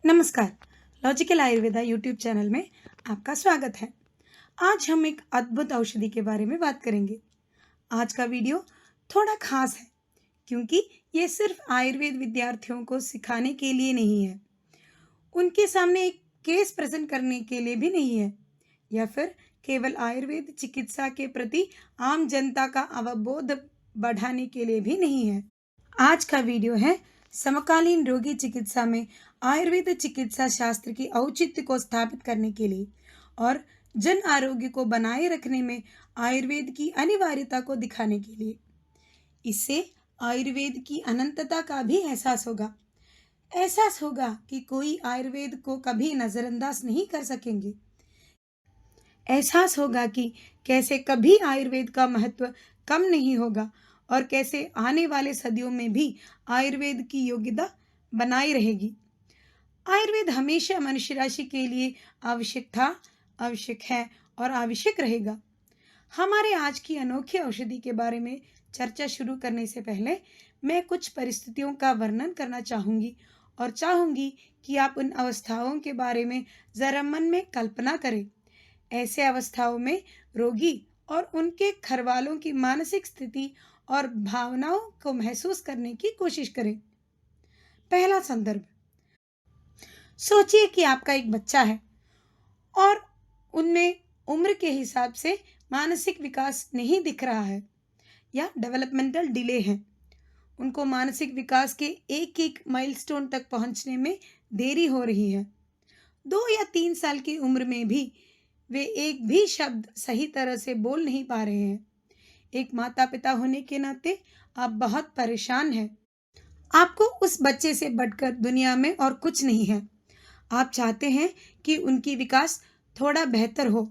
नमस्कार। Logical Ayurveda YouTube channel में आपका स्वागत है। आज हम एक अद्भुत औषधि के बारे में बात करेंगे। आज का वीडियो थोड़ा खास है क्योंकि ये सिर्फ आयुर्वेद विद्यार्थियों को सिखाने के लिए नहीं है, उनके सामने एक केस प्रेजेंट करने के लिए भी नहीं है, या फिर केवल आयुर्वेद चिकित्सा के प्रति आम जनता का अवबोध बढ़ाने के लिए भी नहीं है। आज का वीडियो है समकालीन रोगी चिकित्सा में आयुर्वेद चिकित्सा शास्त्र की औचित्य को स्थापित करने के लिए और जन आरोग्य को बनाए रखने में आयुर्वेद की अनिवार्यता को दिखाने के लिए। इससे आयुर्वेद की अनंतता का भी एहसास होगा कि कोई आयुर्वेद को कभी नज़रअंदाज नहीं कर सकेंगे। एहसास होगा कि कैसे कभी आयुर्वेद का महत्व कम नहीं होगा और कैसे आने वाले सदियों में भी आयुर्वेद की योग्यता बनाई रहेगी। आयुर्वेद हमेशा मनुष्य राशि के लिए आवश्यक था, आवश्यक है और आवश्यक रहेगा। हमारे आज की अनोखी औषधि के बारे में चर्चा शुरू करने से पहले मैं कुछ परिस्थितियों का वर्णन करना चाहूँगी और चाहूँगी कि आप उन अवस्थाओं के बारे में ज़रा मन में कल्पना करें। ऐसे अवस्थाओं में रोगी और उनके घरवालों की मानसिक स्थिति और भावनाओं को महसूस करने की कोशिश करें। पहला संदर्भ, सोचिए कि आपका एक बच्चा है और उनमें उम्र के हिसाब से मानसिक विकास नहीं दिख रहा है या डेवलपमेंटल डिले है। उनको मानसिक विकास के एक एक माइलस्टोन तक पहुंचने में देरी हो रही है। 2 या 3 साल की उम्र में भी वे एक भी शब्द सही तरह से बोल नहीं पा रहे हैं। एक माता पिता होने के नाते आप बहुत परेशान हैं। आपको उस बच्चे से बढ़कर दुनिया में और कुछ नहीं है। आप चाहते हैं कि उनकी विकास थोड़ा बेहतर हो।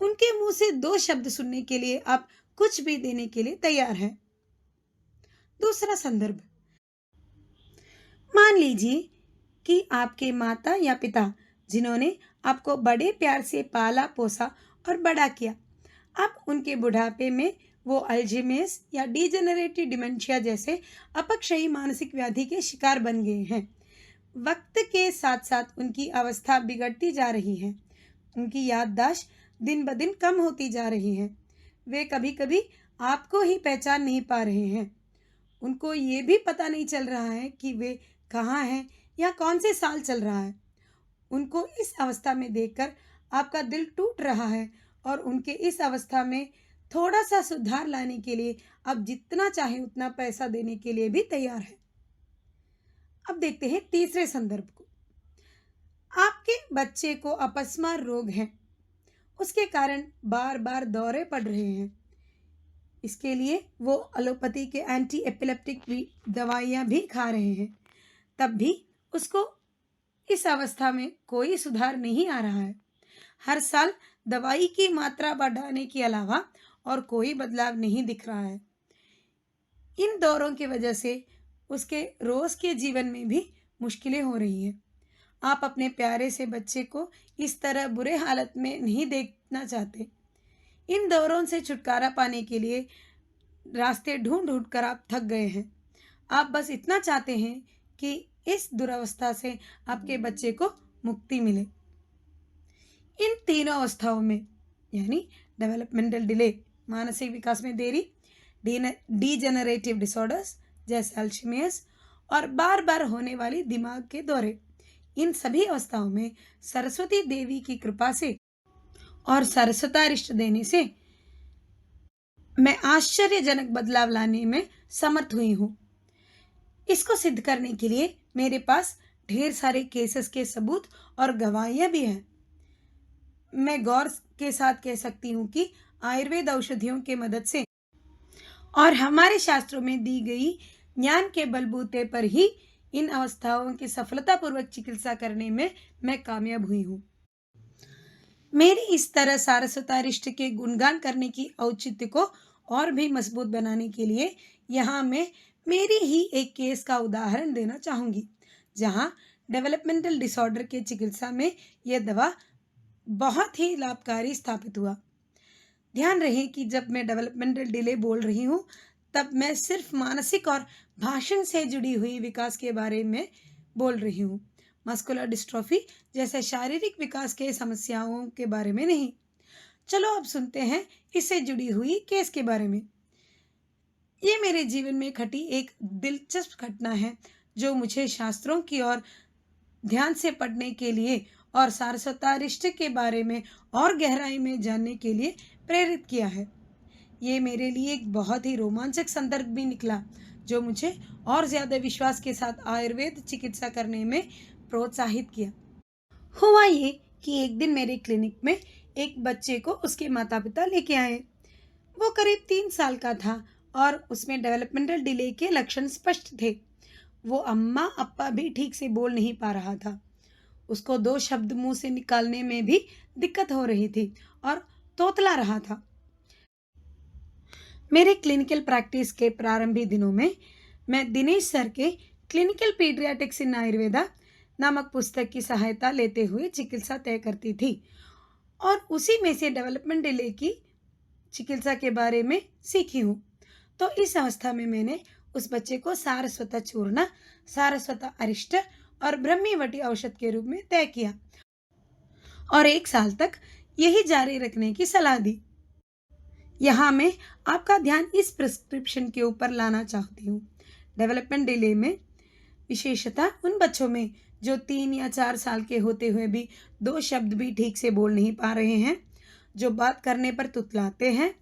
उनके मुंह से 2 शब्द सुनने के लिए आप कुछ भी देने के लिए तैयार हैं। दूसरा संदर्भ, मान लीजिए कि आपके माता या पिता जिन्होंने आपको बड़े प्यार से पाला पोसा और बड़ा किया, अब उनके बुढ़ापे में वो अल्जीमेर्स या डिजेनरेटिव डिमेंशिया जैसे अपक्षयी मानसिक व्याधि के शिकार बन गए हैं। वक्त के साथ साथ उनकी अवस्था बिगड़ती जा रही है। उनकी याददाश्त दिन ब दिन कम होती जा रही है। वे कभी कभी आपको ही पहचान नहीं पा रहे हैं। उनको ये भी पता नहीं चल रहा है कि वे कहाँ हैं या कौन से साल चल रहा है। उनको इस अवस्था में देखकर आपका दिल टूट रहा है और उनके इस अवस्था में थोड़ा सा सुधार लाने के लिए आप जितना चाहे उतना पैसा देने के लिए भी तैयार है। अब देखते हैं तीसरे संदर्भ को। आपके बच्चे को अपस्मार रोग है, उसके कारण बार बार दौरे पड़ रहे हैं। इसके लिए वो एलोपैथी के एंटी एपिलेप्टिक दवाइयाँ भी खा रहे हैं, तब भी उसको इस अवस्था में कोई सुधार नहीं आ रहा है। हर साल दवाई की मात्रा बढ़ाने के अलावा और कोई बदलाव नहीं दिख रहा है। इन दौरों की वजह से उसके रोज के जीवन में भी मुश्किलें हो रही हैं। आप अपने प्यारे से बच्चे को इस तरह बुरे हालत में नहीं देखना चाहते। इन दौरों से छुटकारा पाने के लिए रास्ते ढूंढ ढूंढ कर आप थक गए हैं। आप बस इतना चाहते हैं कि इस दुरावस्था से आपके बच्चे को मुक्ति मिले। इन तीनों अवस्थाओं में यानी डेवलपमेंटल डिले, मानसिक विकास में देरी, डिजेनरेटिव डिसऑर्डर्स जैसे अल्जीमेर्स और बार बार होने वाली दिमाग के दौरे, इन सभी अवस्थाओं में सरस्वती देवी की कृपा से और सरसतारिष्ट देने से मैं आश्चर्यजनक बदलाव लाने में समर्थ हुई हूँ। इसको सिद्ध करने के लिए मेरे पास ढेर सारे केसेस के सबूत और गवाहियाँ भी हैं। मैं गौर के साथ कह सकती हूँ कि आयुर्वेद औषधियों के मदद से और हमारे शास्त्रों में दी गई ज्ञान के बलबूते पर ही इन अवस्थाओं की सफलतापूर्वक चिकित्सा करने में मैं कामयाब हुई हूँ। मेरी इस तरह सारस्वतारिष्ट के गुणगान करने की औचित्य को और भी मजबूत बनाने के लिए यहाँ मैं मेरी ही एक केस का उदाहरण देना चाहूँगी, जहाँ डेवलपमेंटल डिसऑर्डर के चिकित्सा में यह दवा बहुत ही लाभकारी स्थापित हुआ। ध्यान रहे कि जब मैं डेवलपमेंटल डिले बोल रही हूँ तब मैं सिर्फ मानसिक और भाषण से जुड़ी हुई विकास के बारे में बोल रही हूँ। मस्कुलर डिस्ट्रॉफी जैसे शारीरिक विकास के समस्याओं के बारे में नहीं। चलो अब सुनते हैं इससे जुड़ी हुई केस के बारे में। ये मेरे जीवन में घटी एक दिलचस्प घटना है जो मुझे शास्त्रों की ओर ध्यान से पढ़ने के लिए और सारस्वता रिश्ते के बारे में और गहराई में जानने के लिए प्रेरित किया है। ये मेरे लिए एक बहुत ही रोमांचक संदर्भ भी निकला जो मुझे और ज़्यादा विश्वास के साथ आयुर्वेद चिकित्सा करने में प्रोत्साहित किया। हुआ ये कि एक दिन मेरे क्लिनिक में एक बच्चे को उसके माता पिता लेके आए। वो करीब 3 साल का था और उसमें डेवलपमेंटल डिले के लक्षण स्पष्ट थे। वो अम्मा अप्पा भी ठीक से बोल नहीं पा रहा था। उसको 2 शब्द मुंह से निकालने में भी दिक्कत हो रही थी और तोतला रहा था। मेरे क्लिनिकल प्रैक्टिस के प्रारंभी दिनों में मैं दिनेश सर के क्लिनिकल पीडियाट्रिक्स इन आयुर्वेदा नामक पुस्तक की सहायता लेते हुए चिकित्सा तय करती थी और उसी में से डेवलपमेंट डिले की चिकित्सा के बारे में सीखी हूँ। तो इस अवस्था में मैंने उस बच्चे को सारस्वत चूर्ण, सारस्वत अरिष्ट और ब्रह्मीवटी औषध के रूप में तय किया और 1 साल तक यही जारी रखने की सलाह दी। यहाँ मैं आपका ध्यान इस प्रिस्क्रिप्शन के ऊपर लाना चाहती हूँ। डेवलपमेंट डिले में विशेषतः उन बच्चों में जो 3 या 4 साल के होते हुए भी 2 शब्द भी ठीक से बोल नहीं पा रहे हैं, जो बात करने पर तुतलाते हैं,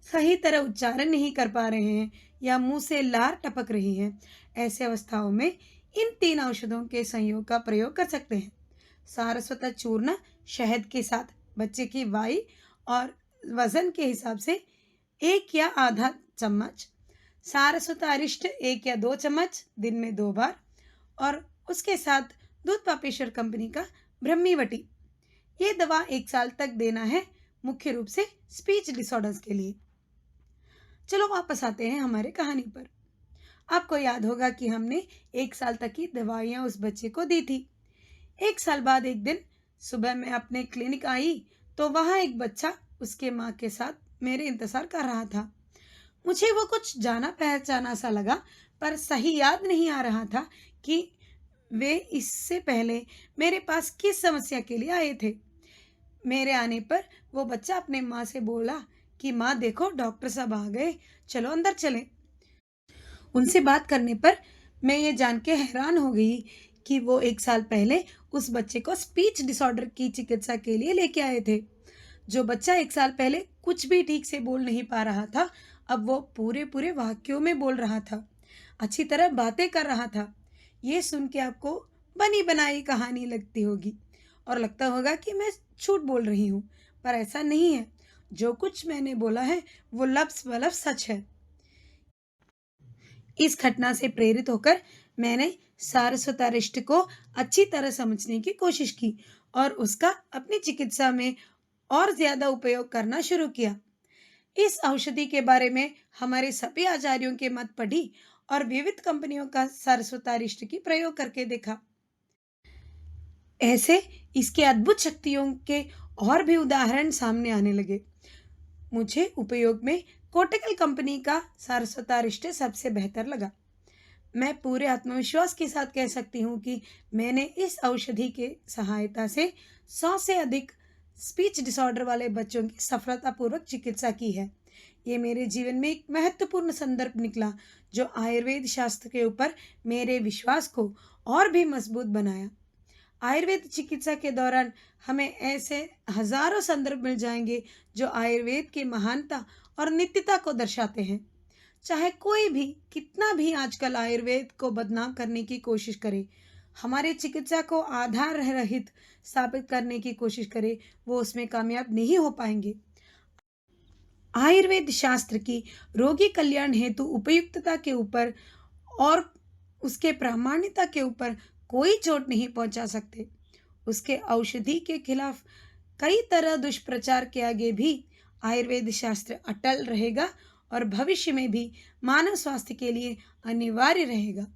सही तरह उच्चारण नहीं कर पा रहे हैं या मुंह से लार टपक रही है, ऐसे अवस्थाओं में इन 3 औषधों के संयोग का प्रयोग कर सकते हैं। सारस्वत चूर्ण शहद के साथ बच्चे की वाई और वजन के हिसाब से 1 या आधा चम्मच, सारस्वत अरिष्ट 1 या 2 चम्मच दिन में 2 बार और उसके साथ दूध पापेश्वर कंपनी का ब्रह्मीवटी। ये दवा 1 साल तक देना है, मुख्य रूप से स्पीच डिसऑर्डर्स के लिए। चलो वापस आते हैं हमारे कहानी पर। आपको याद होगा कि हमने 1 साल तक की दवाइयाँ उस बच्चे को दी थी। 1 साल बाद एक दिन सुबह मैं अपने क्लिनिक आई तो वहाँ एक बच्चा उसके माँ के साथ मेरे इंतजार कर रहा था। मुझे वो कुछ जाना पहचाना सा लगा, पर सही याद नहीं आ रहा था कि वे इससे पहले मेरे पास किस समस्या के लिए आए थे। मेरे आने पर वो बच्चा अपने माँ से बोला कि माँ देखो डॉक्टर साहब आ गए, चलो अंदर चलें। उनसे बात करने पर मैं ये जान के हैरान हो गई कि वो 1 साल पहले उस बच्चे को स्पीच डिसऑर्डर की चिकित्सा के लिए लेके आए थे। जो बच्चा 1 साल पहले कुछ भी ठीक से बोल नहीं पा रहा था, अब वो पूरे पूरे वाक्यों में बोल रहा था, अच्छी तरह बातें कर रहा था। ये सुन के आपको बनी बनाई कहानी लगती होगी और लगता होगा कि मैं झूठ बोल रही हूँ, पर ऐसा नहीं है। जो कुछ मैंने बोला है वो लफ्ज़ ब लफ्ज़ सच है। इस घटना से प्रेरित होकर मैंने सारस्वत अरिष्ट को अच्छी तरह समझने की कोशिश की और उसका अपनी चिकित्सा में और ज़्यादा उपयोग करना शुरू किया। इस औषधि के बारे में हमारे सभी आचार्यों के मत पढ़ी और विविध कंपनियों का सारस्वत अरिष्ट की प्रयोग करके देखा। ऐसे इसके अद्भुत शक्तियों के और भी उदाहरण सामने आने लगे। मुझे उपयोग में कोटेकल कंपनी का सारस्वत अरिष्ट सबसे बेहतर लगा। मैं पूरे आत्मविश्वास के साथ कह सकती हूँ कि मैंने इस औषधि के सहायता से 100 से अधिक स्पीच डिसऑर्डर वाले बच्चों की सफलतापूर्वक चिकित्सा की है। ये मेरे जीवन में एक महत्वपूर्ण संदर्भ निकला जो आयुर्वेद शास्त्र के ऊपर मेरे विश्वास को और भी मजबूत बनाया। आयुर्वेद चिकित्सा के दौरान हमें ऐसे हजारों संदर्भ मिल जाएंगे जो आयुर्वेद की महानता और नित्यता को दर्शाते हैं। चाहे कोई भी कितना भी आजकल आयुर्वेद को बदनाम करने की कोशिश करे, हमारे चिकित्सा को आधार रहित साबित करने की कोशिश करे, वो उसमें कामयाब नहीं हो पाएंगे। आयुर्वेद शास्त्र की रोगी कल्याण हेतु उपयुक्तता के ऊपर और उसके प्रामाणिकता के ऊपर कोई चोट नहीं पहुंचा सकते। उसके औषधि के खिलाफ कई तरह दुष्प्रचार के आगे भी आयुर्वेद शास्त्र अटल रहेगा और भविष्य में भी मानव स्वास्थ्य के लिए अनिवार्य रहेगा।